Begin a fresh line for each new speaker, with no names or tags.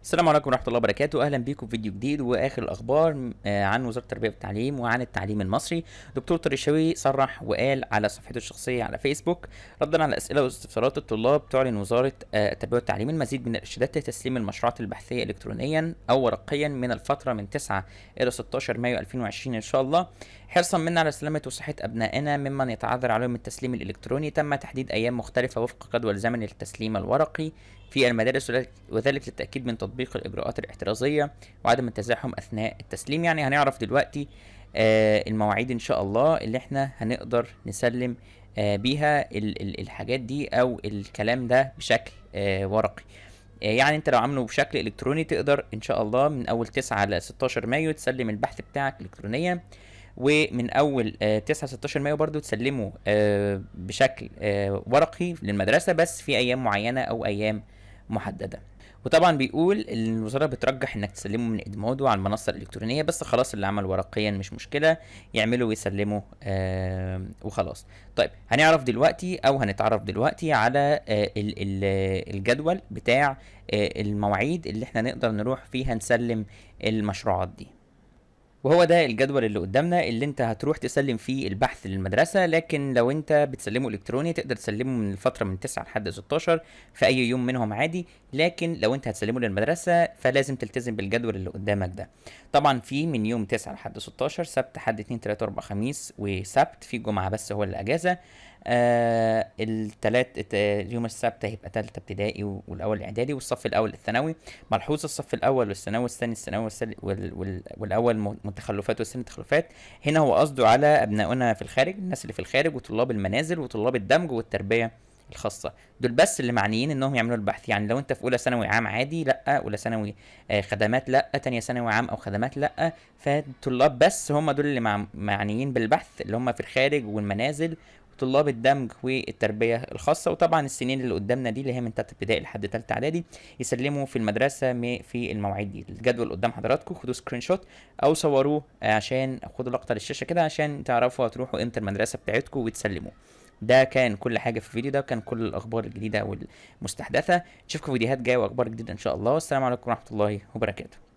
السلام عليكم ورحمة الله وبركاته. أهلا بيكم في فيديو جديد وآخر الأخبار عن وزارة التربية والتعليم وعن التعليم المصري. دكتور طارق الشوقي صرح وقال على صفحته الشخصية على فيسبوك ردا على أسئلة واستفسارات الطلاب تعلن وزارة التربية والتعليم المزيد من الإرشادات لتسليم المشروعات البحثية إلكترونيا أو ورقيا من الفترة من 9 إلى 16 مايو 2020 إن شاء الله، حرصا منا على سلامة وصحة أبنائنا ممن يتعذر عليهم التسليم الإلكتروني. تم تحديد أيام مختلفة وفق جدول زمن للتسليم الورقي في المدارس، وذلك للتأكيد من تطبيق الإجراءات الاحترازية وعدم التزاحم أثناء التسليم. يعني هنعرف دلوقتي المواعيد إن شاء الله اللي احنا هنقدر نسلم بيها الحاجات دي أو الكلام ده بشكل ورقي. يعني انت لو عامله بشكل الكتروني تقدر ان شاء الله من اول 9 ل 16 مايو تسلم البحث بتاعك الكترونيا، ومن اول 9 16 مايو برضو تسلمه بشكل ورقي للمدرسة بس في ايام معينة او ايام محددة. وطبعا بيقول ان الوزاره بترجح انك تسلمه من ادمودو على المنصه الالكترونيه، بس خلاص اللي عمل ورقيا مش مشكله يعمله ويسلمه وخلاص. طيب هنعرف دلوقتي او هنتعرف دلوقتي على الجدول بتاع المواعيد اللي احنا نقدر نروح فيها نسلم المشروعات دي. وهو ده الجدول اللي قدامنا اللي انت هتروح تسلم فيه البحث للمدرسة، لكن لو انت بتسلمه الكتروني تقدر تسلمه من الفترة من 9 لحد 16 في اي يوم منهم عادي، لكن لو انت هتسلمه للمدرسة فلازم تلتزم بالجدول اللي قدامك ده. طبعا في من يوم 9 لحد 16 سبت حد 2 3 4 خميس وسبت، في جمعة بس هو اللي اجازة. يوم السبت هيبقى تالتة ابتدائي والاول اعدادي والصف الاول الثانوي. ملحوظ الصف الاول والثانوي والثاني الثانوي والاول متخلفات والثاني تخلفات، هنا هو قصده على ابنائنا في الخارج، الناس اللي في الخارج وطلاب المنازل وطلاب الدمج والتربيه الخاصه، دول بس اللي معنيين انهم يعملوا البحث. يعني لو انت في اولى ثانوي عام عادي لا، اولى ثانوي خدمات لا، تانية ثانوي عام او خدمات لا، فالطلاب بس هم دول اللي معنيين بالبحث اللي هم في الخارج والمنازل طلاب الدمج والتربيه الخاصه. وطبعا السنين اللي قدامنا دي اللي هي من تالتة ابتدائي لحد تالتة اعدادي يسلموا في المدرسه في المواعيد دي. الجدول قدام حضراتكم، خدوا سكرين شوت او صوروه عشان خدوا لقطه للشاشه كده عشان تعرفوا هتروحوا امتى المدرسه بتاعتكم وتسلموا. ده كان كل حاجه في الفيديو ده، كان كل الاخبار الجديده والمستحدثه. نشوفكم فيديوهات جايه واخبار جديده ان شاء الله. والسلام عليكم ورحمه الله وبركاته.